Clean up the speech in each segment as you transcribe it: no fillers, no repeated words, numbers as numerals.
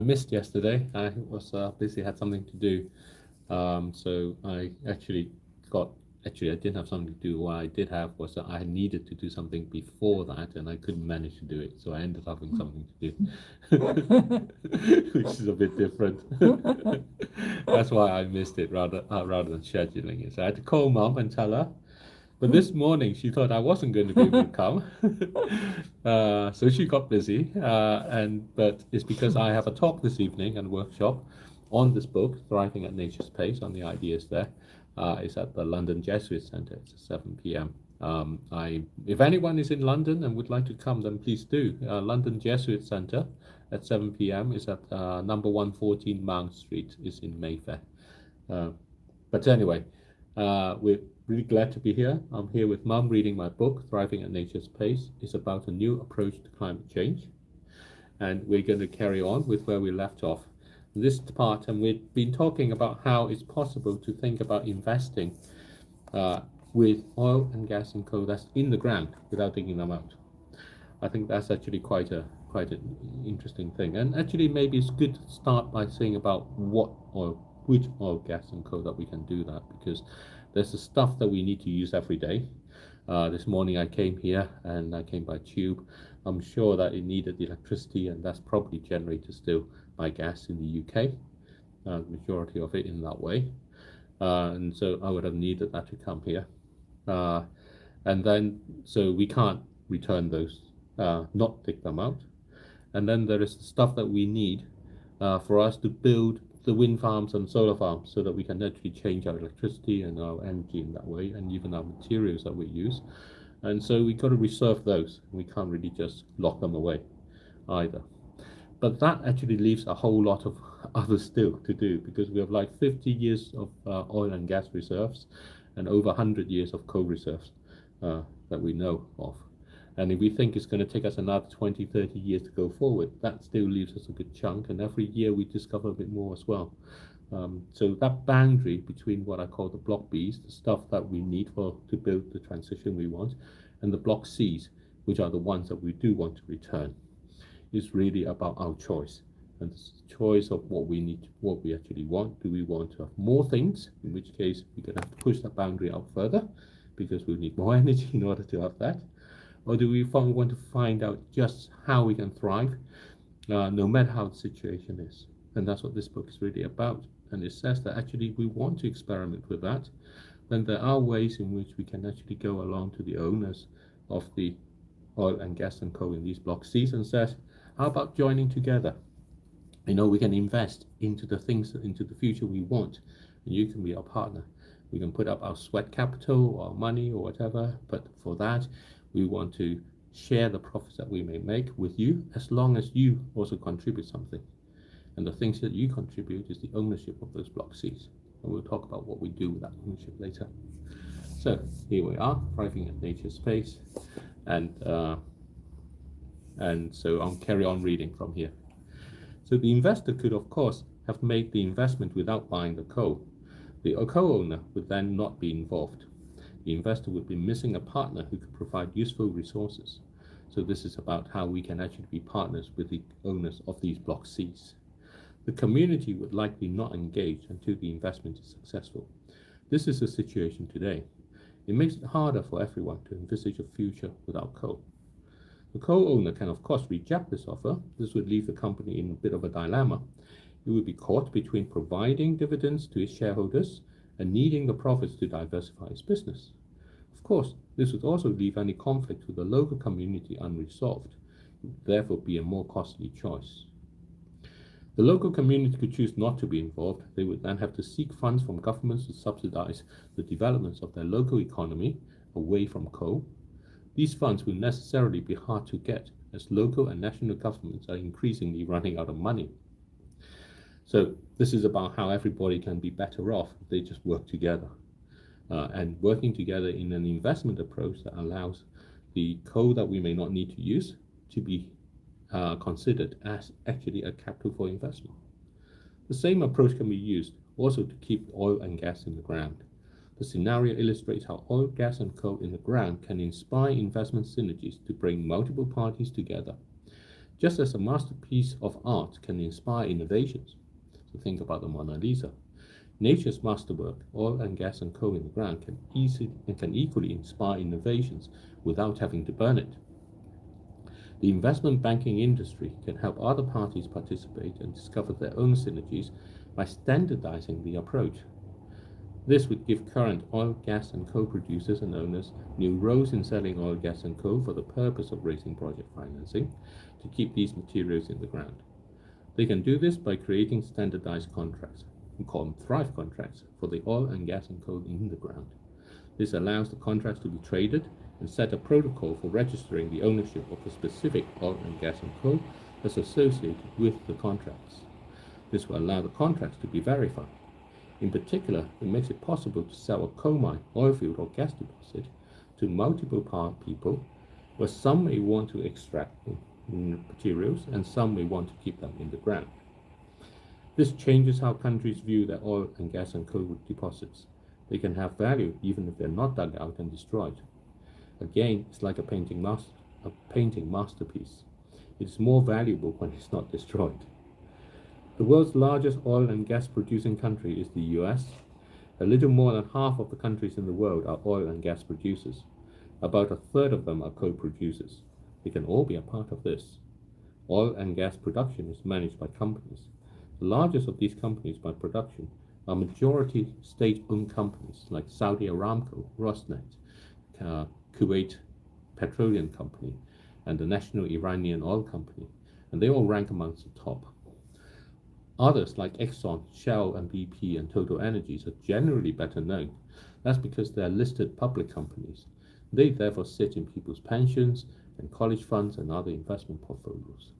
Missed yesterday. I was busy, had something to do. So I actually got, actually, I didn't have something to do. What I did have was that I needed to do something before that, and I couldn't manage to do it. So I ended up having something to do, which is a bit different. That's why I missed it rather than scheduling it. So I had to call mom and tell her. But this morning she thought I wasn't going to be able to come, so she got busy. But it's because I have a talk this evening and workshop on this book, Thriving at Nature's Pace, on the ideas there. It's at the London Jesuit Centre. It's at 7 p.m. If anyone is in London and would like to come, then please do. London Jesuit Centre at 7 p.m. is at number 114 Mount Street. Is in Mayfair. Uh, but anyway, we're really glad to be here. I'm here with Mum reading my book, Thriving at Nature's Pace. It's about a new approach to climate change. And we're going to carry on with where we left off. This part, and we've been talking about how it's possible to think about investing with oil and gas and coal that's in the ground without digging them out. I think that's actually quite an interesting thing. And actually, maybe it's good to start by saying about which oil, gas, and coal that we can do that, because there's the stuff that we need to use every day. This morning I came here and I came by tube. I'm sure that it needed electricity, and that's probably generated still by gas in the UK. The majority of it in that way. And so I would have needed that to come here. Uh, and then, so we can't return those, not take them out. And then there is the stuff that we need for us to build the wind farms and solar farms so that we can actually change our electricity and our energy in that way, and even our materials that we use. And so we got to reserve those. We can't really just lock them away either. But that actually leaves a whole lot of other still to do, because we have like 50 years of oil and gas reserves and over 100 years of coal reserves that we know of. And if we think it's going to take us another 20, 30 years to go forward, that still leaves us a good chunk. And every year we discover a bit more as well. So that boundary between what I call the block Bs, the stuff that we need to build the transition we want, and the block Cs, which are the ones that we do want to return, is really about our choice. And it's the choice of what we need, what we actually want. Do we want to have more things, in which case we're going to have to push that boundary out further because we need more energy in order to have that? Or do we want to find out just how we can thrive, no matter how the situation is? And that's what this book is really about. And it says that actually we want to experiment with that. Then there are ways in which we can actually go along to the owners of the oil and gas and coal in these block Cs and says, how about joining together? We can invest into the things, into the future we want, and you can be our partner. We can put up our sweat capital or our money or whatever, but for that, we want to share the profits that we may make with you, as long as you also contribute something. And the things that you contribute is the ownership of those block Cs. And we'll talk about what we do with that ownership later. So here we are, thriving at Nature's Pace, and so I'll carry on reading from here. So the investor could, of course, have made the investment without buying the coal. The co-owner would then not be involved. The investor would be missing a partner who could provide useful resources. So this is about how we can actually be partners with the owners of these block Cs. The community would likely not engage until the investment is successful. This is the situation today. It makes it harder for everyone to envisage a future without coal. The co-owner can of course reject this offer. This would leave the company in a bit of a dilemma. It would be caught between providing dividends to its shareholders and needing the profits to diversify its business. Of course, this would also leave any conflict with the local community unresolved. It would therefore be a more costly choice. The local community could choose not to be involved. They would then have to seek funds from governments to subsidize the developments of their local economy away from coal. These funds will necessarily be hard to get, as local and national governments are increasingly running out of money. So this is about how everybody can be better off if they just work together. And working together in an investment approach that allows the coal that we may not need to use to be considered as actually a capital for investment. The same approach can be used also to keep oil and gas in the ground. The scenario illustrates how oil, gas, and coal in the ground can inspire investment synergies to bring multiple parties together. Just as a masterpiece of art can inspire innovations, so think about the Mona Lisa, nature's masterwork, oil and gas and coal in the ground, can equally inspire innovations without having to burn it. The investment banking industry can help other parties participate and discover their own synergies by standardizing the approach. This would give current oil, gas, and coal producers and owners new roles in selling oil, gas, and coal for the purpose of raising project financing to keep these materials in the ground. They can do this by creating standardized contracts, we call them Thrive contracts, for the oil and gas and coal in the ground. This allows the contracts to be traded and set a protocol for registering the ownership of the specific oil and gas and coal that's associated with the contracts. This will allow the contracts to be verified. In particular, it makes it possible to sell a coal mine, oil field, or gas deposit to multiple people, where some may want to extract the materials and some may want to keep them in the ground. This changes how countries view their oil and gas and coal deposits. They can have value even if they're not dug out and destroyed. Again, it's like a painting masterpiece. It's more valuable when it's not destroyed. The world's largest oil and gas producing country is the US. A little more than half of the countries in the world are oil and gas producers. About a third of them are coal producers. They can all be a part of this. Oil and gas production is managed by companies. The largest of these companies by production are majority state-owned companies like Saudi Aramco, Rosneft, Kuwait Petroleum Company, and the National Iranian Oil Company, and they all rank amongst the top. Others like Exxon, Shell, and BP and Total Energies are generally better known. That's because they are listed public companies. They therefore sit in people's pensions and college funds and other investment portfolios.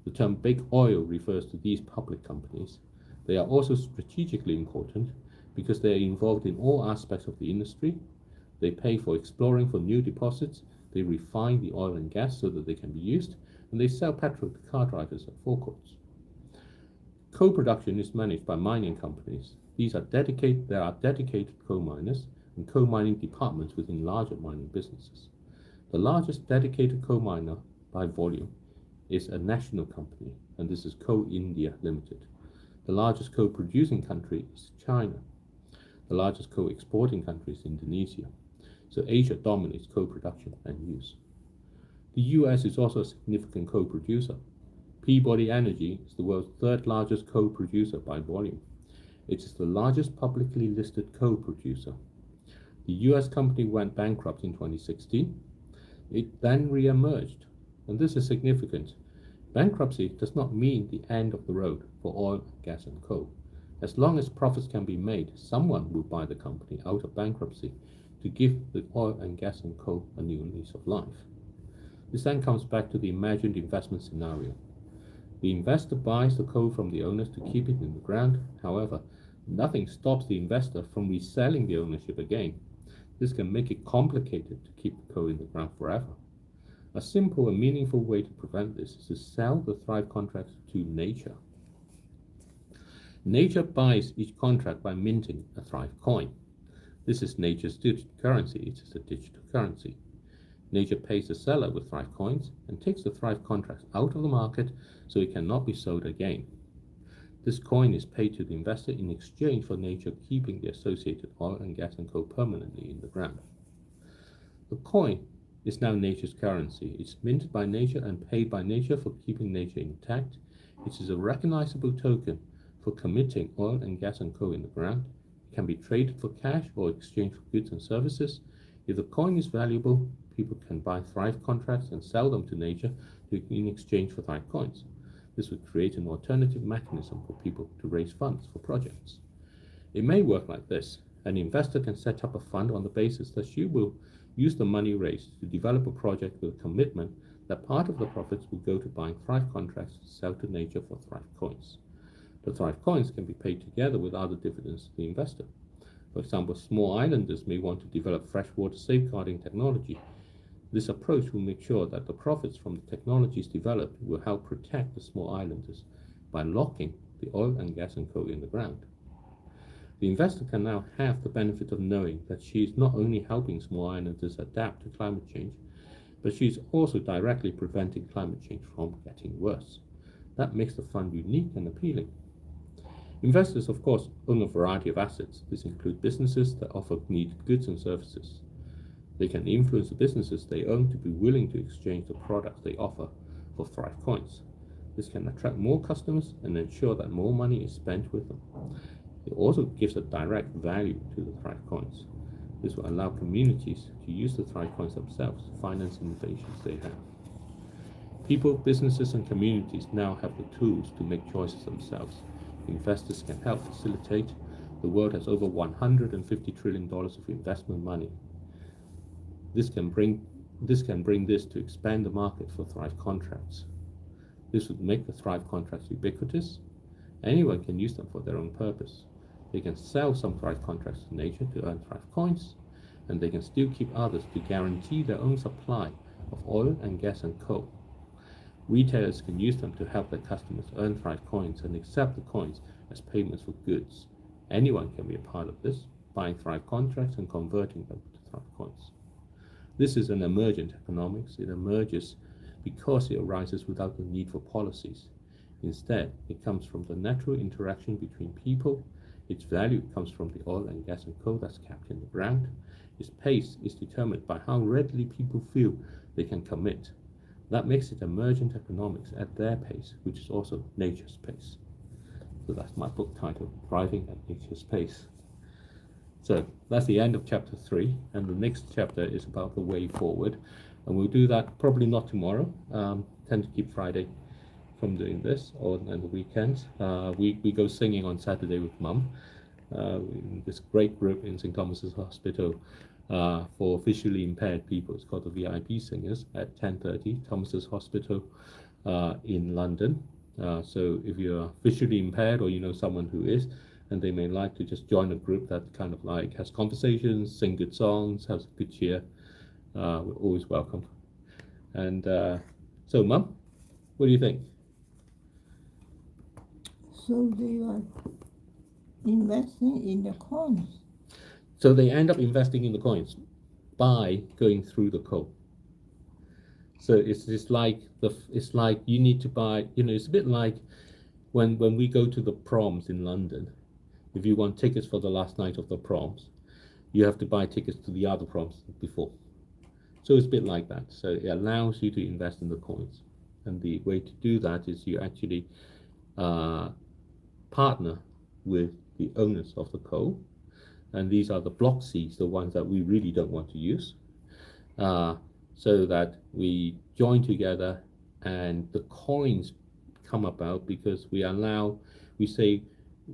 The term big oil refers to these public companies. They are also strategically important because they are involved in all aspects of the industry. They pay for exploring for new deposits, they refine the oil and gas so that they can be used, and they sell petrol to car drivers at forecourts. Coal production is managed by mining companies. There are dedicated coal miners and coal mining departments within larger mining businesses. The largest dedicated coal miner by volume is a national company, and this is Coal India Limited. The largest coal producing country is China. The largest coal exporting country is Indonesia. So Asia dominates coal production and use. The US is also a significant coal producer. Peabody Energy is the world's third largest coal producer by volume. It is the largest publicly listed coal producer. The US company went bankrupt in 2016. It then re-emerged, and this is significant. Bankruptcy does not mean the end of the road for oil, gas, and coal. As long as profits can be made, someone will buy the company out of bankruptcy to give the oil and gas and coal a new lease of life. This then comes back to the imagined investment scenario. The investor buys the coal from the owners to keep it in the ground. However, nothing stops the investor from reselling the ownership again. This can make it complicated to keep the coal in the ground forever. A simple and meaningful way to prevent this is to sell the Thrive contracts to nature. Nature buys each contract by minting a Thrive coin. This is nature's digital currency. It is a digital currency. Nature pays the seller with Thrive coins and takes the Thrive contracts out of the market so it cannot be sold again. This coin is paid to the investor in exchange for nature keeping the associated oil and gas and coal permanently in the ground. The coin is now nature's currency. It's minted by nature and paid by nature for keeping nature intact. It is a recognizable token for committing oil and gas and coal in the ground. It can be traded for cash or exchanged for goods and services. If the coin is valuable, people can buy Thrive contracts and sell them to nature in exchange for Thrive coins. This would create an alternative mechanism for people to raise funds for projects. It may work like this. An investor can set up a fund on the basis that she will use the money raised to develop a project with a commitment that part of the profits will go to buying Thrive contracts to sell to nature for Thrive coins. The Thrive coins can be paid together with other dividends to the investor. For example, small islanders may want to develop freshwater safeguarding technology. This approach will make sure that the profits from the technologies developed will help protect the small islanders by locking the oil and gas and coal in the ground. The investor can now have the benefit of knowing that she is not only helping small islanders adapt to climate change, but she's also directly preventing climate change from getting worse. That makes the fund unique and appealing. Investors, of course, own a variety of assets. This includes businesses that offer needed goods and services. They can influence the businesses they own to be willing to exchange the products they offer for Thrive coins. This can attract more customers and ensure that more money is spent with them. It also gives a direct value to the Thrive coins. This will allow communities to use the Thrive coins themselves to finance innovations they have. People, businesses, and communities now have the tools to make choices themselves. Investors can help facilitate. The world has over $150 trillion of investment money. This can bring this to expand the market for Thrive contracts. This would make the Thrive contracts ubiquitous. Anyone can use them for their own purpose. They can sell some Thrive contracts to nature to earn Thrive coins, and they can still keep others to guarantee their own supply of oil and gas and coal. Retailers can use them to help their customers earn Thrive coins and accept the coins as payments for goods. Anyone can be a part of this, buying Thrive contracts and converting them to Thrive coins. This is an emergent economics. It emerges because it arises without the need for policies. Instead, it comes from the natural interaction between people. Its value comes from the oil and gas and coal that's kept in the ground. Its pace is determined by how readily people feel they can commit. That makes it emergent economics at their pace, which is also nature's pace. So that's my book title, Thriving at Nature's Pace. So that's the end of chapter 3, and the next chapter is about the way forward. And we'll do that probably not tomorrow. Tend to keep Friday from doing this, or on the weekends. We go singing on Saturday with Mum. This great group in St. Thomas's Hospital for visually impaired people. It's called the VIP Singers at 10:30, Thomas's Hospital in London. So if you're visually impaired or you know someone who is, and they may like to just join a group that kind of like has conversations, sing good songs, has good cheer, we're always welcome. And so, Mum, what do you think? So they are investing in the coins. So they end up investing in the coins by going through the coal. So it's like you need to buy, it's a bit like when we go to the proms in London. If you want tickets for the last night of the proms, you have to buy tickets to the other proms before. So it's a bit like that. So it allows you to invest in the coins. And the way to do that is you actually partner with the owners of the coal. And these are the block Cs, the ones that we really don't want to use, so that we join together and the coins come about because we say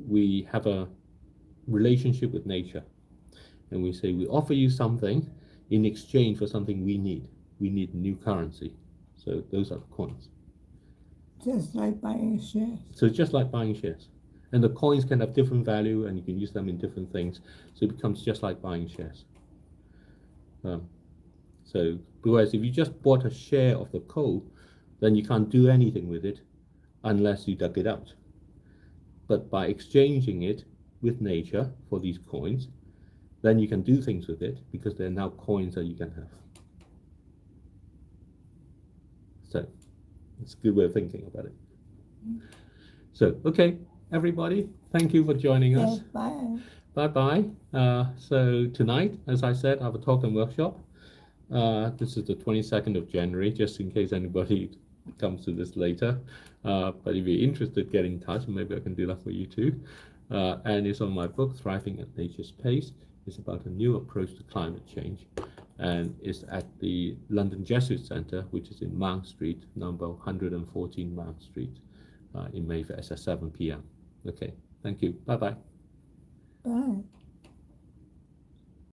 we have a relationship with nature, and we say we offer you something in exchange for something we need. We need new currency. So those are the coins. Just like buying shares. So it's just like buying shares. And the coins can have different value and you can use them in different things. So it becomes just like buying shares. So whereas if you just bought a share of the coal, then you can't do anything with it unless you dug it out. But by exchanging it with nature for these coins, then you can do things with it because they're now coins that you can have. So it's a good way of thinking about it. So, okay, everybody, thank you for joining us. Yes, bye. Bye-bye. So tonight, as I said, I have a talk and workshop. This is the 22nd of January, just in case anybody comes to this later. But if you're interested, get in touch, and maybe I can do that for you too. And it's on my book, Thriving at Nature's Pace. It's about a new approach to climate change. And it's at the London Jesuit Centre, which is in Mount Street, number 114 Mount Street, in Mayfair. It's at 7 p.m. Okay, thank you. Bye-bye. Bye.